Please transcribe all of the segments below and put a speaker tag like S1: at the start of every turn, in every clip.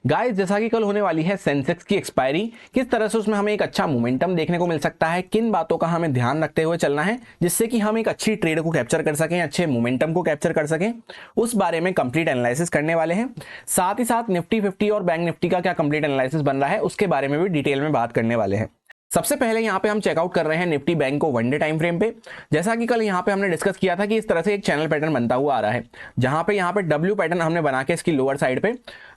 S1: Guys, जैसा कि कल होने वाली है सेंसेक्स की एक्सपायरी, किस तरह से उसमें हमें एक अच्छा मोमेंटम देखने को मिल सकता है, किन बातों का हमें ध्यान रखते हुए चलना है जिससे कि हम एक अच्छी ट्रेड को कैप्चर कर सकें, अच्छे मोमेंटम को कैप्चर कर सकें, उस बारे में कंप्लीट एनालिसिस करने वाले हैं। साथ ही साथ निफ्टी 50 और बैंक निफ्टी का क्या कंप्लीट एनालिसिस बन रहा है उसके बारे में भी डिटेल में बात करने वाले हैं। सबसे पहले यहाँ पे हम चेकआउट कर रहे हैं निफ्टी बैंक को वन डे टाइम फ्रेम पे। जैसा कि कल यहाँ पे हमने डिस्कस किया था कि इस तरह से एक चैनल पैटर्न बनता हुआ आ रहा है, जहां पे यहाँ पे डब्ल्यू पैटर्न हमने बना के इसकी लोअर साइड पे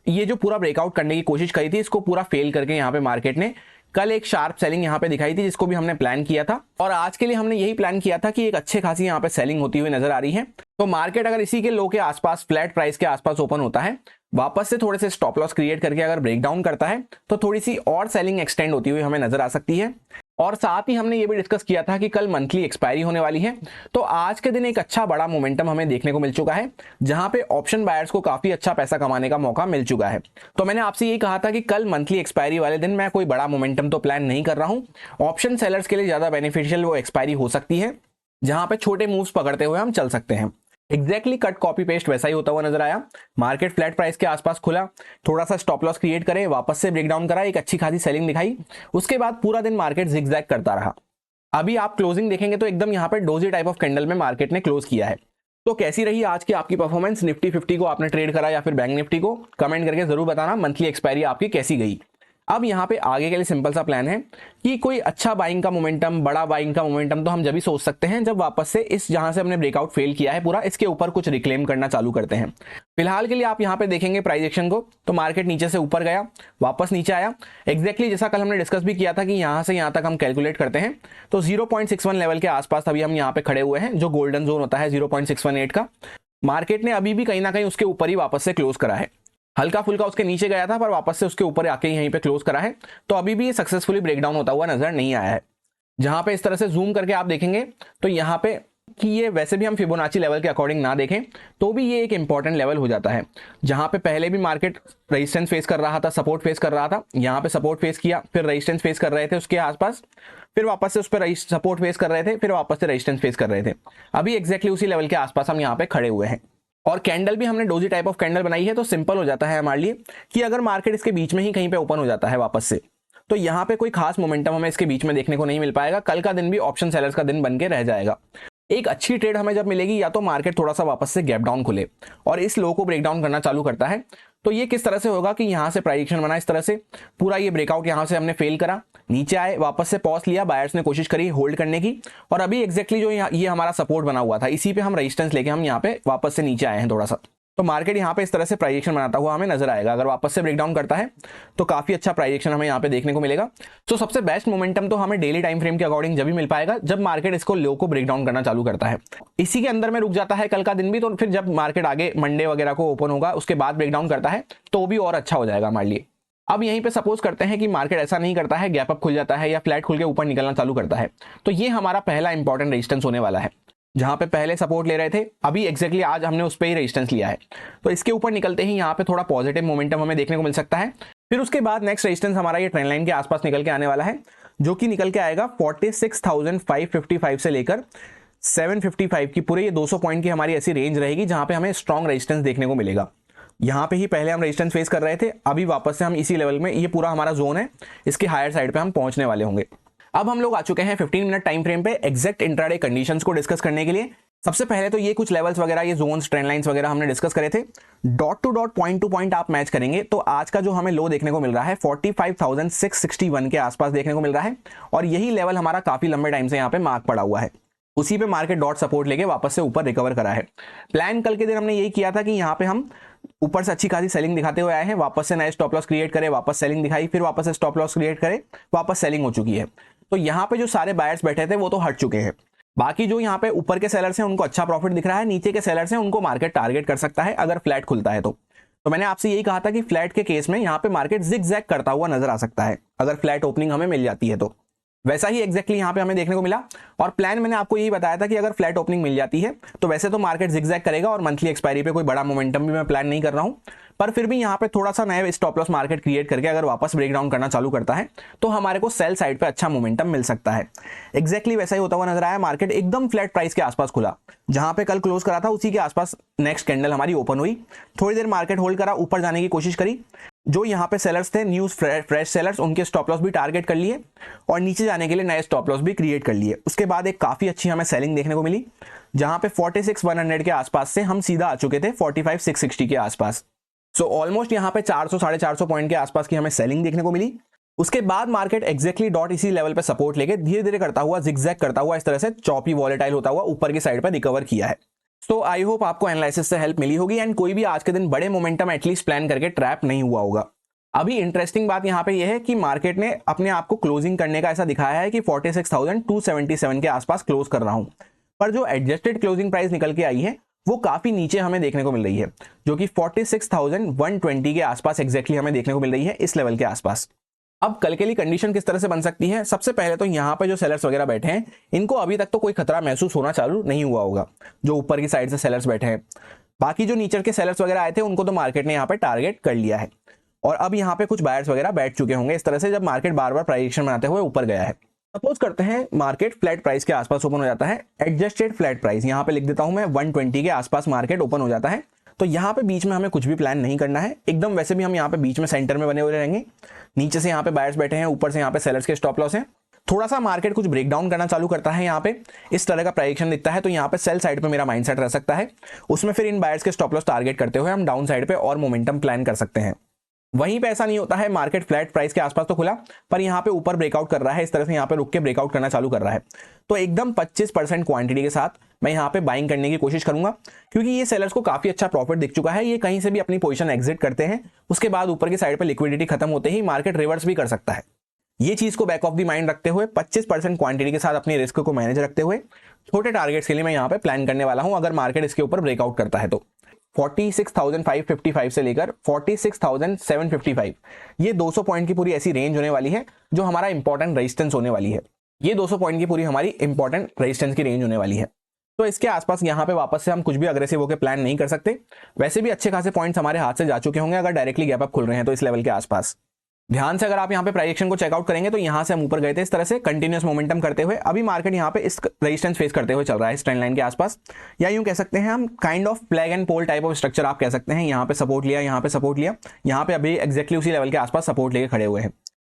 S1: ये जो पूरा ब्रेकआउट करने की कोशिश करी थी, इसको पूरा फेल करके यहाँ पे मार्केट ने कल एक शार्प सेलिंग यहाँ पे दिखाई थी, जिसको भी हमने प्लान किया था। और आज के लिए हमने यही प्लान किया था कि एक अच्छे खासी यहाँ पे सेलिंग होती हुई नजर आ रही है। तो मार्केट अगर इसी के लो के आसपास, फ्लैट प्राइस के आसपास ओपन होता है, वापस से थोड़े से स्टॉप लॉस क्रिएट करके अगर ब्रेक डाउन करता है, तो थोड़ी सी और सेलिंग एक्सटेंड होती हुई हमें नजर आ सकती है। और साथ ही हमने ये भी डिस्कस किया था कि कल मंथली एक्सपायरी होने वाली है, तो आज के दिन एक अच्छा बड़ा मोमेंटम हमें देखने को मिल चुका है, जहां पे ऑप्शन बायर्स को काफी अच्छा पैसा कमाने का मौका मिल चुका है। तो मैंने आपसे यही कहा था कि कल मंथली एक्सपायरी वाले दिन मैं कोई बड़ा मोमेंटम तो प्लान नहीं कर रहा हूं। ऑप्शन सेलर्स के लिए ज्यादा बेनिफिशियल वो एक्सपायरी हो सकती है, जहां पे छोटे मूव्स पकड़ते हुए हम चल सकते हैं। एग्जैक्टली कट कॉपी पेस्ट वैसा ही होता हुआ नजर आया। मार्केट फ्लैट प्राइस के आसपास खुला, थोड़ा सा स्टॉप लॉस क्रिएट करे, वापस से ब्रेकडाउन करा, एक अच्छी खासी सेलिंग दिखाई, उसके बाद पूरा दिन मार्केट जिगजैग करता रहा। अभी आप क्लोजिंग देखेंगे तो एकदम यहाँ पे डोजी टाइप ऑफ कैंडल में मार्केट ने क्लोज किया है। तो कैसी रही आज की आपकी परफॉर्मेंस? निफ्टी 50 को आपने ट्रेड करा या फिर बैंक निफ्टी को? कमेंट करके जरूर बताना मंथली एक्सपायरी आपकी कैसी गई। अब यहाँ पे आगे के लिए सिंपल सा प्लान है कि कोई अच्छा बाइंग का मोमेंटम, बड़ा बाइंग का मोमेंटम तो हम जब भी सोच सकते हैं जब वापस से इस जहां से हमने ब्रेकआउट फेल किया है पूरा, इसके ऊपर कुछ रिक्लेम करना चालू करते हैं। फिलहाल के लिए आप यहाँ पे देखेंगे प्राइस एक्शन को, तो मार्केट नीचे से ऊपर गया, वापस नीचे आया। एग्जैक्टली जैसा कल हमने डिस्कस भी किया था कि यहाँ से यहाँ तक हम कैलकुलेट करते हैं, तो 0.61 लेवल के आसपास अभी हम यहाँ पे खड़े हुए हैं, जो गोल्डन जोन होता है 0.618 का। मार्केट ने अभी भी कहीं ना कहीं उसके ऊपर ही वापस से क्लोज करा है। हल्का फुल्का उसके नीचे गया था पर वापस से उसके ऊपर आके यहीं पे क्लोज करा है, तो अभी भी सक्सेसफुली ब्रेकडाउन होता हुआ नजर नहीं आया है। जहां पे इस तरह से जूम करके आप देखेंगे तो यहाँ पे कि ये वैसे भी हम फिबोनाची लेवल के अकॉर्डिंग ना देखें तो भी ये एक इंपॉर्टेंट लेवल हो जाता है, जहां पे पहले भी मार्केट रेजिस्टेंस फेस कर रहा था, सपोर्ट फेस कर रहा था। यहाँ पे सपोर्ट फेस किया, फिर रेजिस्टेंस फेस कर रहे थे उसके आसपास, फिर वापस से उस पर सपोर्ट फेस कर रहे थे, फिर वापस से रेजिस्टेंस फेस कर रहे थे। अभी एग्जैक्टली उसी लेवल के आसपास हम यहाँ पे खड़े हुए हैं। और कैंडल भी हमने डोजी टाइप ऑफ कैंडल बनाई है, तो सिंपल हो जाता है हमारे लिए कि अगर मार्केट इसके बीच में ही कहीं पे ओपन हो जाता है वापस से, तो यहाँ पे कोई खास मोमेंटम हमें इसके बीच में देखने को नहीं मिल पाएगा। कल का दिन भी ऑप्शन सेलर्स का दिन बन के रह जाएगा। एक अच्छी ट्रेड हमें जब मिलेगी, या तो मार्केट थोड़ा सा वापस से गैप डाउन खुले और इस लो को ब्रेक डाउन करना चालू करता है, तो ये किस तरह से होगा कि यहां से प्राइडिक्शन बना इस तरह से, पूरा ये ब्रेकआउट यहां से हमने फेल करा, नीचे आए, वापस से पॉज लिया, बायर्स ने कोशिश करी होल्ड करने की, और अभी एग्जैक्टली जो ये हमारा सपोर्ट बना हुआ था, इसी पे हम रेजिस्टेंस लेके हम यहाँ पे वापस से नीचे आए हैं थोड़ा सा। तो मार्केट यहाँ पे इस तरह से प्राइजेक्शन बनाता हुआ हमें नजर आएगा। अगर वापस से ब्रेकडाउन करता है तो काफी अच्छा प्राइजेक्शन हमें यहाँ पे देखने को मिलेगा। तो सबसे बेस्ट मोमेंटम तो हमें डेली टाइम फ्रेम के अकॉर्डिंग जब भी मिल पाएगा, जब मार्केट इसको लो को ब्रेकडाउन करना चालू करता है। इसी के अंदर में रुक जाता है कल का दिन भी, तो फिर जब मार्केट आगे मंडे वगैरह को ओपन होगा उसके बाद ब्रेकडाउन करता है तो भी और अच्छा हो जाएगा हमारे लिए। अब यहीं पे सपोज करते हैं कि मार्केट ऐसा नहीं करता है, गैप अप खुल जाता है या फ्लैट खुल के ऊपर निकलना चालू करता है, तो ये हमारा पहला इंपॉर्टेंट रेजिस्टेंस होने वाला है। जहां पे पहले सपोर्ट ले रहे थे, अभी एग्जैक्टली आज हमने उस पे ही रेजिस्टेंस लिया है, तो इसके ऊपर निकलते ही यहाँ पे थोड़ा पॉजिटिव मोमेंटम हमें देखने को मिल सकता है। फिर उसके बाद नेक्स्ट रेजिस्टेंस हमारा ये ट्रेंड लाइन के आसपास निकल के आने वाला है, जो कि निकल के आएगा 46,555 से लेकर 755 की, पूरे ये 200 पॉइंट की हमारी ऐसी रेंज रहेगी जहां पे हमें स्ट्रॉन्ग रेजिस्टेंस देखने को मिलेगा। यहाँ पे ही पहले हम रेजिस्टेंस फेस कर रहे थे, अभी वापस से हम इसी लेवल में, ये पूरा हमारा जोन है, इसके हायर साइड पे हम पहुंचने वाले होंगे। अब हम लोग आ चुके हैं 15 मिनट टाइम फ्रेम पे एग्जैक्ट इंट्राडे कंडीशंस को डिस्कस करने के लिए। सबसे पहले तो ये कुछ लेवल्स वगैरह, ये जोन्स, ट्रेंड लाइंस वगैरह हमने डिस्कस करे थे। Dot to dot, point two point आप मैच करेंगे तो आज का जो हमें लो देखने को मिल रहा है 45,661 के आसपास देखने को मिल रहा है, और यही लेवल हमारा काफी लंबे टाइम से यहाँ पे मार्क पड़ा हुआ है। उसी पे मार्केट डॉट सपोर्ट लेके वापस से ऊपर रिकवर करा है। प्लान कल के दिन हमने यही किया था कि यहाँ पे हम ऊपर से अच्छी खासी सेलिंग दिखाते हुए आए हैं, वापस से नए स्टॉप लॉस क्रिएट करे, वापस सेलिंग दिखाई, फिर वापस से स्टॉप लॉस क्रिएट करे, वापस सेलिंग हो चुकी है। तो यहाँ पे जो सारे बायर्स बैठे थे वो तो हट चुके हैं। बाकी जो यहाँ पे ऊपर के सेलर्स हैं उनको अच्छा प्रॉफिट दिख रहा है, नीचे के सेलर्स हैं उनको मार्केट टारगेट कर सकता है अगर फ्लैट खुलता है तो मैंने आपसे यही कहा था कि फ्लैट के केस में यहाँ पे मार्केट जिगजैग करता हुआ नजर आ सकता है अगर फ्लैट ओपनिंग हमें मिल जाती है तो। वैसा ही एग्जैक्टली यहाँ पे हमें देखने को मिला, और प्लान मैंने आपको यही बताया था कि अगर फ्लैट ओपनिंग मिल जाती है तो वैसे तो मार्केट जिगजैग करेगा, और मंथली एक्सपायरी पे कोई बड़ा मोमेंटम भी मैं प्लान नहीं कर रहा हूँ, पर फिर भी यहाँ पे थोड़ा सा नया स्टॉप लॉस मार्केट क्रिएट करके अगर वापस ब्रेकडाउन करना चालू करता है तो हमारे को सेल साइड पे अच्छा मोमेंटम मिल सकता है। एग्जैक्टली वैसा ही होता हुआ नजर आया। मार्केट एकदम फ्लैट प्राइस के आसपास खुला, जहां पे कल क्लोज करा था उसी के आसपास नेक्स्ट कैंडल हमारी ओपन हुई। थोड़ी देर मार्केट होल्ड करा, ऊपर जाने की कोशिश करी, जो यहाँ पे सेलर्स थे, न्यू फ्रेश सेलर्स, उनके स्टॉप लॉस भी टारगेट कर लिए और नीचे जाने के लिए नए स्टॉप लॉस भी क्रिएट कर लिए। उसके बाद एक काफ़ी अच्छी हमें सेलिंग देखने को मिली, जहाँ पे 46,100 के आसपास से हम सीधा आ चुके थे 45,660 के आसपास। सो ऑलमोस्ट यहाँ पे 400-450 पॉइंट के आसपास की हमें सेलिंग देखने को मिली। उसके बाद मार्केट एक्जैक्टली डॉट इसी लेवल पे सपोर्ट लेके धीरे धीरे करता हुआ, जिगजैग करता हुआ, इस तरह से चॉपी वॉलेटाइल होता हुआ ऊपर की साइड पर रिकवर किया है। तो आई होप आपको एनालिसिस से हेल्प मिली होगी एंड कोई भी आज के दिन बड़े मोमेंटम एटलीस्ट प्लान करके ट्रैप नहीं हुआ होगा। अभी इंटरेस्टिंग बात यहाँ पे यह है कि मार्केट ने अपने आप को क्लोजिंग करने का ऐसा दिखाया है कि 46,277 के आसपास क्लोज कर रहा हूं, पर जो एडजस्टेड क्लोजिंग प्राइस निकल के आई है वो काफी नीचे हमें देखने को मिल रही है, जो कि 46,120 के आसपास एग्जैक्टली हमें देखने को मिल रही है, इस लेवल के आसपास। अब कल के लिए कंडीशन किस तरह से बन सकती है? सबसे पहले तो यहाँ पे जो सेलर्स वगैरह बैठे हैं, इनको अभी तक तो कोई खतरा महसूस होना चालू नहीं हुआ होगा, जो ऊपर की साइड से सेलर्स बैठे हैं। बाकी जो नीचे के सेलर्स वगैरह आए थे, उनको तो मार्केट ने यहाँ पे टारगेट कर लिया है और अब यहाँ पे कुछ बायर्स वगैरह बैठ चुके होंगे इस तरह से, जब मार्केट बार बार प्राइस एक्शन बनाते हुए ऊपर गया है। सपोज करते हैं मार्केट फ्लैट प्राइस के आसपास ओपन हो जाता है, एडजस्टेड फ्लैट प्राइस यहाँ पे लिख देता हूं मैं 120 के आसपास मार्केट ओपन हो जाता है, तो यहाँ पे बीच में हमें कुछ भी प्लान नहीं करना है एकदम। वैसे भी हम यहाँ पे बीच में सेंटर में बने हुए रहेंगे, नीचे से यहाँ पे बायर्स बैठे हैं, ऊपर से यहाँ पे सेलर्स के स्टॉप लॉस है। थोड़ा सा मार्केट कुछ ब्रेक डाउन करना चालू करता है, यहाँ पे इस तरह का प्राइजेक्शन दिखता है, तो यहाँ पे सेल साइड पे मेरा माइंडसेट रह सकता है, उसमें फिर इन बायर्स के स्टॉप लॉस टारगेट करते हुए हम डाउन साइड पे और मोमेंटम प्लान कर सकते हैं। वहीं पे ऐसा नहीं होता है, मार्केट फ्लैट प्राइस के आसपास तो खुला पर यहाँ पे ऊपर ब्रेकआउट कर रहा है, इस तरह से यहाँ पे रुक के ब्रेकआउट करना चालू कर रहा है, तो एकदम 25% क्वांटिटी के साथ मैं यहाँ पे बाइंग करने की कोशिश करूंगा, क्योंकि ये सेलर्स को काफी अच्छा प्रॉफिट दिख चुका है। ये कहीं से भी अपनी पोजीशन एग्जिट करते हैं, उसके बाद ऊपर की साइड पे लिक्विडिटी खत्म होते ही मार्केट रिवर्स भी कर सकता है। ये चीज को बैक ऑफ द माइंड रखते हुए 25% क्वांटिटी के साथ अपनी रिस्क को मैनेज रखते हुए छोटे टारगेट्स के लिए मैं यहाँ पे प्लान करने वाला हूं, अगर मार्केट इसके ऊपर ब्रेकआउट करता है तो। 46,555 से लेकर 46,755 ये 200 पॉइंट की पूरी ऐसी रेंज होने वाली है जो हमारा इंपॉर्टेंट रेजिस्टेंस होने वाली है। ये 200 पॉइंट की पूरी हमारी इंपॉर्टेंट रेजिस्टेंस की रेंज होने वाली है, तो इसके आसपास यहाँ पे वापस से हम कुछ भी अग्रेसिव होकर प्लान नहीं कर सकते। वैसे भी अच्छे खासे पॉइंट्स हमारे हाथ से जा चुके होंगे अगर डायरेक्टली गैप अप खुल रहे हैं तो इस लेवल के आसपास। ध्यान से अगर आप यहाँ पे प्राइस एक्शन को चेकआउट करेंगे तो यहाँ से हम ऊपर गए थे इस तरह से कंटिन्यूअस मोमेंटम करते हुए, अभी मार्केट यहाँ पे इस रेजिस्टेंस फेस करते हुए चल रहा है इस ट्रेंड लाइन के आसपास, या यूं कह सकते हैं हम kind of flag and pole type of structure आप कह सकते हैं। यहाँ पे सपोर्ट लिया, यहाँ पे सपोर्ट लिया, यहाँ पे अभी एक्जैक्टली उसी लेवल के आसपास सपोर्ट लेके खड़े हुए हैं।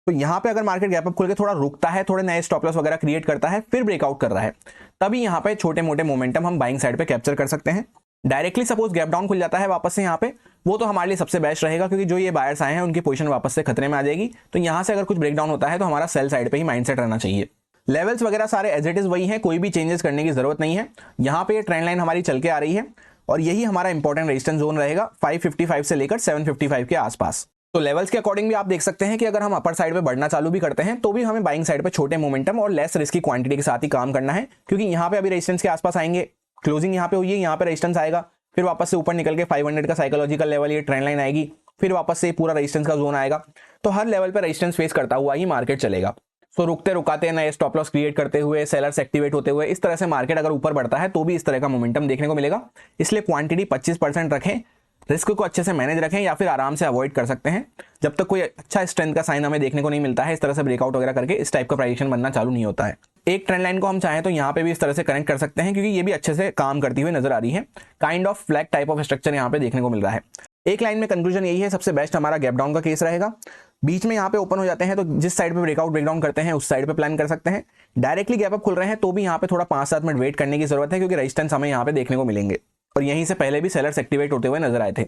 S1: तो यहाँ पे अगर मार्केट गैप अप खुल के थोड़ा रुकता है, थोड़े नए स्टॉप लॉस वगैरह क्रिएट करता है, फिर ब्रेकआउट कर रहा है, तभी यहाँ पे छोटे मोटे मोमेंटम हम बाइंग साइड पे कैप्चर कर सकते हैं। डायरेक्टली सपोज गैप डाउन खुल जाता है वापस से यहाँ पे, वो तो हमारे लिए सबसे बेस्ट रहेगा, क्योंकि जो ये बायर्स आए हैं उनकी पोजीशन वापस से खतरे में आ जाएगी। तो यहाँ से अगर कुछ ब्रेक डाउन होता है तो हमारा सेल साइड पे ही माइंडसेट रहना चाहिए। लेवल्स वगैरह सारे एज इट इज वही हैं, कोई भी चेंजेस करने की जरूरत नहीं है। यहाँ पे ये ट्रेंड लाइन हमारी चल के आ रही है और यही हमारा इंपॉर्टेंट रेजिस्टेंस जोन रहेगा 555 से लेकर 755 के आसपास। तो लेवल्स के अकॉर्डिंग भी आप देख सकते हैं कि अगर हम अपर साइड पे बढ़ना चालू भी करते हैं तो भी हमें बाइंग साइड पे छोटे मोमेंटम और लेस रिस्की क्वांटिटी के साथ ही काम करना है, क्योंकि यहाँ पे अभी रेजिस्टेंस के आसपास आएंगे, क्लोजिंग यहाँ पे हुई है, यहाँ पे रेजिस्टेंस आएगा, फिर वापस से ऊपर निकल के 500 का साइकोलॉजिकल लेवल ये ट्रेंड लाइन आएगी, फिर वापस से पूरा रेजिस्टेंस का जोन आएगा, तो हर लेवल पे रेजिस्टेंस फेस करता हुआ ही मार्केट चलेगा। तो रुकते रुकाते नए स्टॉप लॉस क्रिएट करते हुए, सेलर्स एक्टिवेट होते हुए, इस तरह से मार्केट अगर ऊपर बढ़ता है तो भी इस तरह का मोमेंटम देखने को मिलेगा। इसलिए क्वांटिटी 25% रखें, रिस्क को अच्छे से मैनेज रखें, या फिर आराम से अवॉइड कर सकते हैं जब तक कोई अच्छा स्ट्रेंथ का साइन हमें देखने को नहीं मिलता है। इस तरह से ब्रेकआउट वगैरह करके इस टाइप का प्राइजेक्शन बनना चालू नहीं होता है। एक ट्रेंड लाइन को हम चाहें तो यहाँ पे भी इस तरह से कनेक्ट कर सकते हैं, क्योंकि ये भी अच्छे से काम करती हुई नजर आ रही है। Kind of flag type of structure यहाँ पे देखने को मिल रहा है। एक लाइन में कंक्लूजन यही है, सबसे बेस्ट हमारा गैप डाउन का केस रहेगा। बीच में यहाँ पे ओपन हो जाते हैं तो जिस साइड पे ब्रेकआउट ब्रेकडाउन करते हैं उस साइड पे प्लान कर सकते हैं। डायरेक्टली गैप अप खुल रहे हैं तो भी यहाँ पे थोड़ा 5-7 मिनट वेट करने की जरूरत है, क्योंकि रेजिस्टेंस हमें यहाँ पे देखने को मिलेंगे और यहीं से पहले भी सेलर्स एक्टिवेट होते हुए नजर आए थे।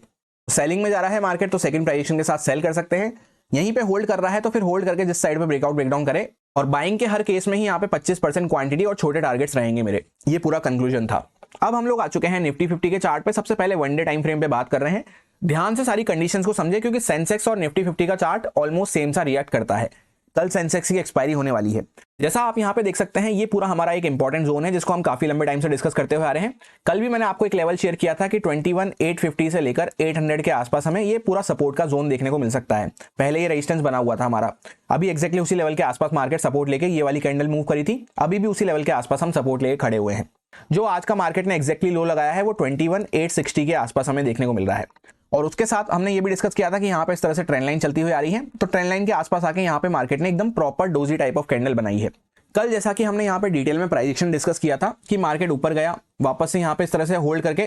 S1: सेलिंग में जा रहा है मार्केट तो सेकंड प्राइजेक्शन के साथ सेल कर सकते हैं। यहीं पे होल्ड कर रहा है तो फिर होल्ड करके जिस साइड पे ब्रेकआउट ब्रेकडाउन करे, और बाइंग के हर केस में ही यहाँ पे 25% क्वांटिटी और छोटे टारगेट्स रहेंगे मेरे। ये पूरा कंक्लूजन था। अब हम लोग आ चुके हैं निफ्टी 50 के चार्ट पे। सबसे पहले वन डे टाइम फ्रेम पे बात कर रहे हैं। ध्यान से सारी कंडीशंस को समझे, क्योंकि सेंसेक्स और निफ्टी 50 का चार्ट ऑलमोस्ट सेम सा रिएक्ट करता है। कल सेंसेक्स की एक्सपायरी होने वाली है। जैसा आप यहाँ पे देख सकते हैं, ये पूरा हमारा एक इंपॉर्टेंट जोन है जिसको हम काफी लंबे टाइम से डिस्कस करते हुए आ रहे हैं। कल भी मैंने आपको एक लेवल शेयर किया था कि 21,850 से लेकर 800 के आसपास हमें ये पूरा सपोर्ट का जोन देखने को मिल सकता है। पहले ये रेजिस्टेंस बना हुआ था हमारा, अभी एक्जैक्टली उसी लेवल के आसपास मार्केट सपोर्ट लेके ये वाली कैंडल मूव करी थी, अभी भी उसी लेवल के आसपास हम सपोर्ट लेके खड़े हुए हैं। जो आज का मार्केट ने एक्जैक्टली लो लगाया है वो 21,860 के आसपास हमें देखने को मिल रहा है। और उसके साथ हमने ये भी डिस्कस किया था कि यहाँ पे इस तरह से ट्रेंड लाइन चलती हुई आ रही है, तो ट्रेंड लाइन के आसपास आके यहाँ पे मार्केट ने एकदम proper doji type of candle बनाई है। कल जैसा कि हमने यहाँ पे डिटेल में प्राइस एक्शन डिस्कस किया था कि मार्केट ऊपर गया, वापस से यहाँ पे इस तरह से होल्ड करके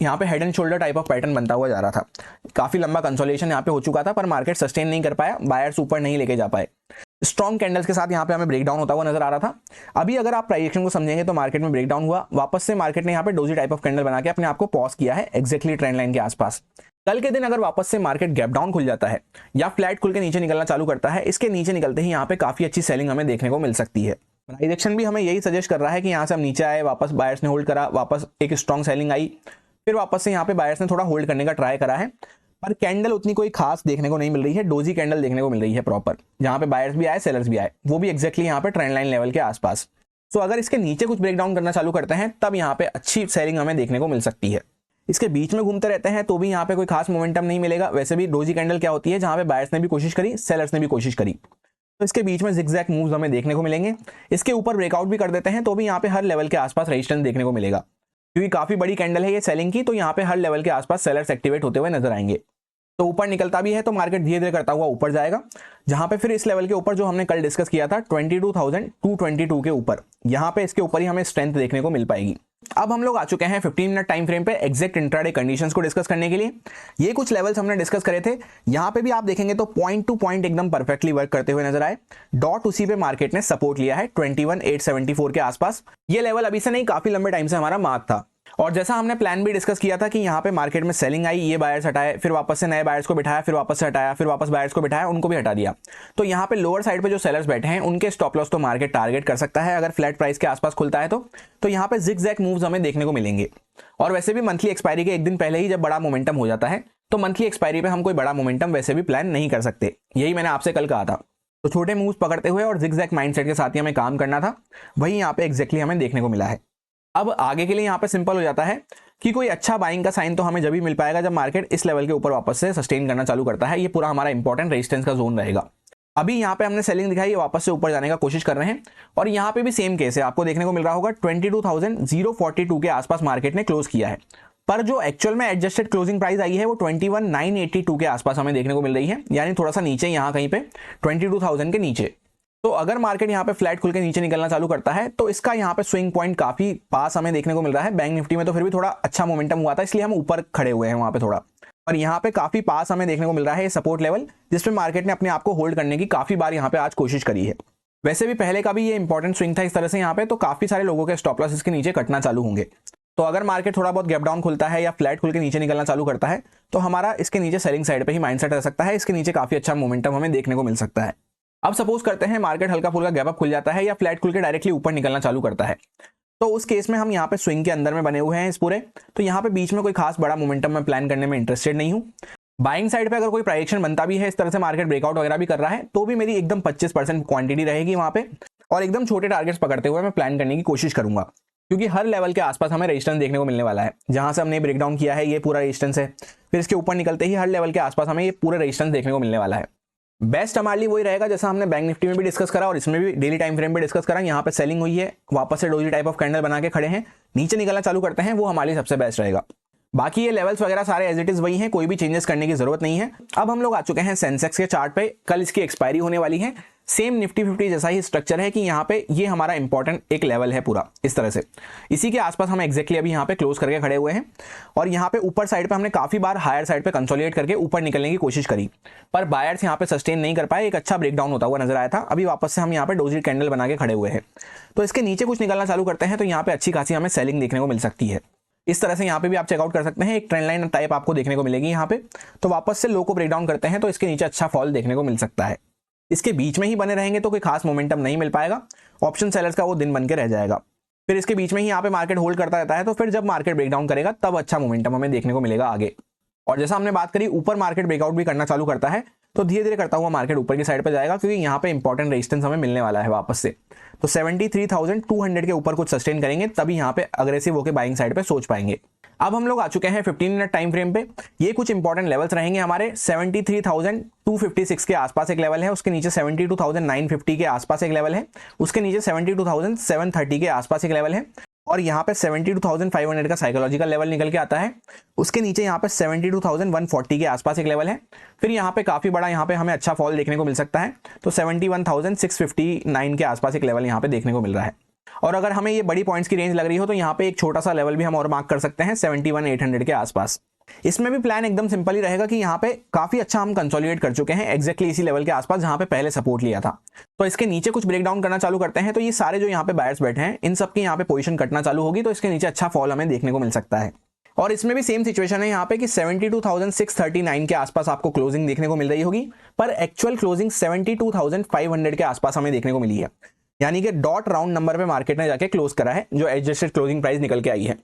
S1: यहाँ पे head and shoulder type of pattern बनता हुआ जा रहा था। काफी लंबा कंसोलिडेशन यहाँ पे हो चुका था, पर मार्केट सस्टेन नहीं कर पाया, बायर्स ऊपर नहीं लेके जा पाए। स्ट्रॉन्ग कैंडल्स के साथ यहाँ पे हमें ब्रेकडाउन होता हुआ नजर आ रहा था। अभी अगर आप प्राइस एक्शन को समझेंगे तो मार्केट में ब्रेकडाउन हुआ, वापस से मार्केट ने यहाँ पे डोजी टाइप ऑफ कैंडल बना के अपने आप को पॉज किया है एक्जैक्टली ट्रेंड लाइन के आसपास। कल के दिन अगर वापस से मार्केट गैप डाउन खुल जाता है या फ्लैट खुल के नीचे निकलना चालू करता है, इसके नीचे निकलते ही यहाँ पे काफी अच्छी सेलिंग हमें देखने को मिल सकती है। प्राइस एक्शन भी हमें यही सजेस्ट कर रहा है कि यहाँ से हम नीचे आए, वापस बायर्स ने होल्ड करा, वापस एक स्ट्रॉन्ग सेलिंग आई, फिर वापस से यहाँ पे बायर्स ने थोड़ा होल्ड करने का ट्राई करा है, पर कैंडल उतनी कोई खास देखने को नहीं मिल रही है। डोजी कैंडल देखने को मिल रही है प्रॉपर, जहां पे बायर्स भी आए सेलर्स भी आए, वो भी एक्जैक्टली यहाँ पे ट्रेंड लाइन लेवल के आसपास। सो अगर इसके नीचे कुछ ब्रेकडाउन करना चालू करते हैं तब यहाँ पे अच्छी सेलिंग हमें देखने को मिल सकती है। इसके बीच में घूमते रहते हैं तो भी यहाँ पे कोई खास मोमेंटम नहीं मिलेगा। वैसे भी डोजी कैंडल क्या होती है, जहां पे बायर्स ने भी कोशिश करी, सेलर्स ने भी कोशिश करी, तो इसके बीच में जिगजैग मूव्स हमें देखने को मिलेंगे। इसके ऊपर ब्रेकआउट भी कर देते हैं तो भी यहाँ पे हर लेवल के आसपास रेजिस्टेंस देखने को मिलेगा, क्योंकि काफी बड़ी कैंडल है ये सेलिंग की, तो यहाँ पे हर लेवल के आसपास सेलर्स एक्टिवेट होते हुए नजर आएंगे। तो ऊपर निकलता भी है तो मार्केट धीरे धीरे करता हुआ ऊपर जाएगा, जहां पे फिर इस लेवल के ऊपर जो हमने कल डिस्कस किया था 22,222 के ऊपर, यहां पे इसके ऊपर ही हमें स्ट्रेंथ देखने को मिल पाएगी। अब हम लोग आ चुके हैं 15 मिनट टाइम फ्रेम पे एग्जैक्ट इंट्राडे कंडीशंस को डिस्कस करने के लिए। ये कुछ लेवल्स हमने डिस्कस करे थे, यहां पे भी आप देखेंगे तो पॉइंट टू पॉइंट एकदम परफेक्टली वर्क करते हुए नजर आए। डॉट उसी पे मार्केट ने सपोर्ट लिया है 21,874 के आसपास। ये लेवल अभी से नहीं, काफी लंबे टाइम से हमारा मार्क था, और जैसा हमने प्लान भी डिस्कस किया था कि यहाँ पे मार्केट में सेलिंग आई, ये बायर्स हटाए, फिर वापस से नए बायर्स को बिठाया, फिर वापस से हटाया, फिर वापस बायर्स को बिठाया, उनको भी हटा दिया। तो यहाँ पे लोअर साइड पे जो सेलर्स बैठे हैं उनके स्टॉप लॉस तो मार्केट टारगेट कर सकता है अगर फ्लैट प्राइस के आसपास खुलता है तो यहाँ पे जिगजैग मूव्स हमें देखने को मिलेंगे। और वैसे भी मंथली एक्सपायरी के एक दिन पहले ही जब बड़ा मोमेंटम हो जाता है, तो मंथली एक्सपायरी पे हम कोई बड़ा मोमेंटम वैसे भी प्लान नहीं कर सकते, यही मैंने आपसे कल कहा था। तो छोटे मूव्स पकड़ते हुए और जिगजैग माइंडसेट के साथ ही हमें काम करना था, वही यहाँ पे एक्जैक्टली हमें देखने को मिला है। अब आगे के लिए यहाँ पे सिंपल हो जाता है कि कोई अच्छा बाइंग का साइन तो हमें जब भी मिल पाएगा जब मार्केट इस लेवल के ऊपर वापस से सस्टेन करना चालू करता है। ये पूरा हमारा इंपॉर्टेंट रेजिस्टेंस का जोन रहेगा। अभी यहाँ पे हमने सेलिंग दिखाई, वापस से ऊपर जाने का कोशिश कर रहे हैं, और यहाँ पे भी सेम केस है, आपको देखने को मिल रहा होगा 22,042 के आसपास मार्केट ने क्लोज किया है, पर जो एक्चुअल में एडजस्टेड क्लोजिंग प्राइस आई है वो 21,982 के आसपास हमें देखने को मिल रही है, यानी थोड़ा सा नीचे, यहाँ कहीं पे 22,000 के नीचे। तो अगर मार्केट यहाँ पे फ्लैट खुल के नीचे निकलना चालू करता है तो इसका यहाँ पे स्विंग पॉइंट काफी पास हमें देखने को मिल रहा है। बैंक निफ्टी में तो फिर भी थोड़ा अच्छा मोमेंटम हुआ था, इसलिए हम ऊपर खड़े हुए हैं वहां पे थोड़ा, और यहाँ पे काफी पास हमें देखने को मिल रहा है सपोर्ट लेवल, जिसपे मार्केट ने अपने आप को होल्ड करने की काफी बार यहाँ पे आज कोशिश करी है। वैसे भी पहले का भी ये इंपॉर्टेंट स्विंग था इस तरह से यहाँ पे, तो काफी सारे लोगों के स्टॉप लॉस इसके नीचे कटना चालू होंगे। तो अगर मार्केट थोड़ा बहुत गैप डाउन खुलता है या फ्लैट खुल के नीचे निकलना चालू करता है तो हमारा इसके नीचे सेलिंग साइड पे ही माइंडसेट रह सकता है, इसके नीचे काफी अच्छा मोमेंटम हमें देखने को मिल सकता है। अब सपोज करते हैं मार्केट हल्का फुल्का गैप अप खुल जाता है या फ्लैट खुल के डायरेक्टली ऊपर निकलना चालू करता है, तो उस केस में हम यहाँ पे स्विंग के अंदर में बने हुए हैं इस पूरे, तो यहाँ पे बीच में कोई खास बड़ा मोमेंटम मैं प्लान करने में इंटरेस्टेड नहीं हूँ। बाइंग साइड पे अगर कोई प्राइजेक्शन बनता भी है, इस तरह से मार्केट ब्रेकआउट वगैरह भी कर रहा है, तो भी मेरी एकदम 25% क्वांटिटी रहेगी वहां पे, और एकदम छोटे टारगेट्स पकड़ते हुए मैं प्लान करने की कोशिश करूंगा, क्योंकि हर लेवल के आसपास हमें रेजिस्टेंस देखने को मिलने वाला है। जहां से हमने ब्रेकडाउन किया है ये पूरा रेजिस्टेंस है, फिर इसके ऊपर निकलते ही हर लेवल के आसपास हमें ये पूरे रेजिस्टेंस देखने को मिलने वाला है। बेस्ट हमारे लिए वही रहेगा जैसा हमने बैंक निफ्टी में भी डिस्कस करा और इसमें भी डेली टाइम फ्रेम पे डिस्कस करा। यहाँ पे सेलिंग हुई है, वापस से डोजी टाइप ऑफ कैंडल बना के खड़े हैं, नीचे निकलना चालू करते हैं, वो हमारे लिए सबसे बेस्ट रहेगा। बाकी ये लेवल्स वगैरह सारे एज इट इज वही हैं, कोई भी चेंजेस करने की जरूरत नहीं है। अब हम लोग आ चुके हैं सेंसेक्स के चार्ट पे, कल इसकी एक्सपायरी होने वाली है। सेम निफ्टी 50 जैसा ही स्ट्रक्चर है कि यहाँ पे ये हमारा इंपॉर्टेंट एक लेवल है पूरा इस तरह से, इसी के आसपास हम एक्जैक्टली अभी यहाँ पे क्लोज करके खड़े हुए हैं, और यहाँ पे ऊपर साइड पे हमने काफी बार हायर साइड पे कंसोलिडेट करके ऊपर निकलने की कोशिश करी, पर बायर्स यहाँ पे सस्टेन नहीं कर पाए, एक अच्छा ब्रेकडाउन होता हुआ नजर आया था। अभी वापस से हम यहाँ पे डोजी कैंडल बना के खड़े हुए हैं, तो इसके नीचे कुछ निकलना चालू करते हैं तो यहाँ पे अच्छी खासी हमें सेलिंग देखने को मिल सकती है। इस तरह से यहाँ पे भी आप चेकआउट कर सकते हैं, एक ट्रेंड लाइन टाइप आपको देखने को मिलेगी यहाँ पे, तो वापस से लो को ब्रेक डाउन करते हैं तो इसके नीचे अच्छा फॉल देखने को मिल सकता है। इसके बीच में ही बने रहेंगे तो कोई खास मोमेंटम नहीं मिल पाएगा, ऑप्शन सेलर्स का वो दिन बन के रह जाएगा। फिर इसके बीच में ही यहाँ पे मार्केट होल्ड करता रहता है, तो फिर जब मार्केट ब्रेकडाउन करेगा तब अच्छा मोमेंटम हमें देखने को मिलेगा आगे। और जैसा हमने बात करी ऊपर मार्केट ब्रेकआउट भी करना चालू करता है तो धीरे धीरे करता हुआ मार्केट ऊपर की साइड पे जाएगा, क्योंकि यहाँ पे इंपॉर्टेंट रेजिस्टेंस हमें मिलने वाला है वापस से। तो 73,200 के ऊपर कुछ सस्टेन करेंगे तभी यहाँ पे अग्रेसिव होकर बाइंग साइड पे सोच पाएंगे। अब हम लोग आ चुके हैं 15 मिनट टाइम फ्रेम पे, ये कुछ इंपॉर्टेंट लेवल्स रहेंगे हमारे। 73,256 के आसपास एक लेवल है, उसके नीचे 72,950 के आसपास एक लेवल है, उसके नीचे 72,730 के आसपास एक लेवल है, और यहाँ पे 72,500 का साइकोलॉजिकल लेवल निकल के आता है। उसके नीचे यहाँ पे 72,140 के आसपास एक लेवल है। फिर यहाँ पे काफ़ी बड़ा यहाँ पे हमें अच्छा फॉल देखने को मिल सकता है, तो 71,659 के आसपास एक लेवल यहाँ पे देखने को मिल रहा है। और अगर हमें ये बड़ी पॉइंट्स की रेंज लग रही हो तो यहाँ पे एक छोटा सा लेवल भी हम और मार्क कर सकते हैं 71,800 के आसपास। इसमें भी प्लान एकदम सिंपल ही रहेगा कि यहाँ पे काफी अच्छा हम कंसोलिडेट कर चुके हैं एग्जैक्टली इसी लेवल के आसपास जहाँ पे पहले सपोर्ट लिया था। तो इसके नीचे कुछ ब्रेक डाउन करना चालू करते हैं, तो ये सारे जो यहाँ पे बायर्स बैठे हैं इन सब की यहाँ पे पोजीशन कटना चालू होगी, तो इसके नीचे अच्छा फॉल हमें देखने को मिल सकता है। और इसमें भी सेम सिचुएशन है यहाँ पे कि 72,639 के आसपास आपको क्लोजिंग देखने को मिल रही होगी, पर एक्चुअल क्लोजिंग 72,500 के आसपास हमें देखने को मिली है। यानी कि डॉट राउंड नंबर पे मार्केट ने जाके क्लोज करा है, जो एडजस्टेड क्लोजिंग प्राइस निकल के आई है।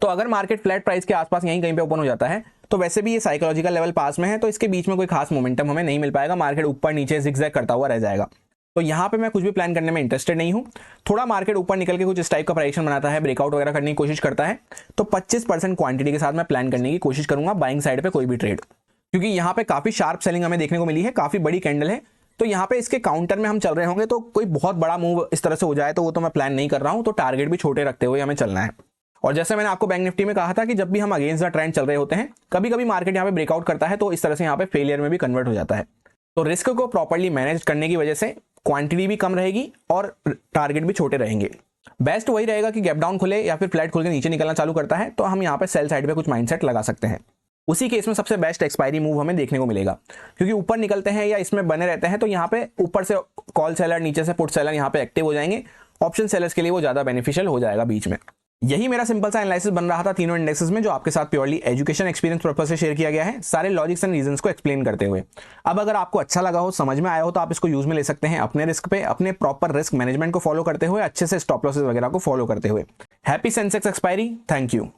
S1: तो अगर मार्केट फ्लैट प्राइस के आसपास यहीं कहीं पे ओपन हो जाता है तो वैसे भी ये साइकोलॉजिकल लेवल पास में है, तो इसके बीच में कोई खास मोमेंटम हमें नहीं मिल पाएगा, मार्केट ऊपर नीचे जिगजैग करता हुआ रह जाएगा। तो यहाँ पे मैं कुछ भी प्लान करने में इंटरेस्टेड नहीं हूँ। थोड़ा मार्केट ऊपर निकल के कुछ इस टाइप का प्राइसेशन बनाता है, ब्रेकआउट वगैरह करने की कोशिश करता है, तो 25% क्वांटिटी के साथ मैं प्लान करने की कोशिश करूंगा बाइंग साइड पे कोई भी ट्रेड, क्योंकि यहाँ पे काफी शार्प सेलिंग हमें देखने को मिली है, काफी बड़ी कैंडल है। तो यहाँ पे इसके काउंटर में हम चल रहे होंगे, तो कोई बहुत बड़ा मूव इस तरह से हो जाए तो वो तो मैं प्लान नहीं कर रहा हूँ, तो टारगेट भी छोटे रखते हुए हमें चलना है। और जैसे मैंने आपको बैंक निफ्टी में कहा था कि जब भी हम अगेंस्ट द ट्रेंड चल रहे होते हैं, कभी कभी मार्केट यहाँ पे ब्रेकआउट करता है तो इस तरह से यहाँ पे फेलियर में भी कन्वर्ट हो जाता है। तो रिस्क को प्रॉपर्ली मैनेज करने की वजह से क्वांटिटी भी कम रहेगी और टारगेट भी छोटे रहेंगे। बेस्ट वही रहेगा कि गैप डाउन खुले या फिर फ्लैट खुल के नीचे निकलना चालू करता है तो हम यहाँ पे सेल साइड पे कुछ माइंडसेट लगा सकते हैं। उसी केस में सबसे बेस्ट एक्सपायरी मूव हमें देखने को मिलेगा, क्योंकि ऊपर निकलते हैं या इसमें बने रहते हैं तो यहाँ पे ऊपर से कॉल सेलर, नीचे से पुट सेलर यहाँ पे एक्टिव हो जाएंगे। ऑप्शन सेलर्स के लिए वो ज्यादा बेनिफिशियल हो जाएगा बीच में। यही मेरा सिंपल सा एनालिसिस बन रहा था तीनों इंडेक्सेस में, जो आपके साथ प्योरली एजुकेशन एक्सपीरियंस पर्पस से शेयर किया गया है, सारे लॉजिक्स एंड रीजंस को एक्सप्लेन करते हुए। अब अगर आपको अच्छा लगा हो, समझ में आया हो, तो आप इसको यूज में ले सकते हैं अपने रिस्क पे, अपने प्रॉपर रिस्क मैनेजमेंट को फॉलो करते हुए, अच्छे से स्टॉप लॉसेस वगैरह को फॉलो करते हुए। Happy Sensex expiry. Thank you.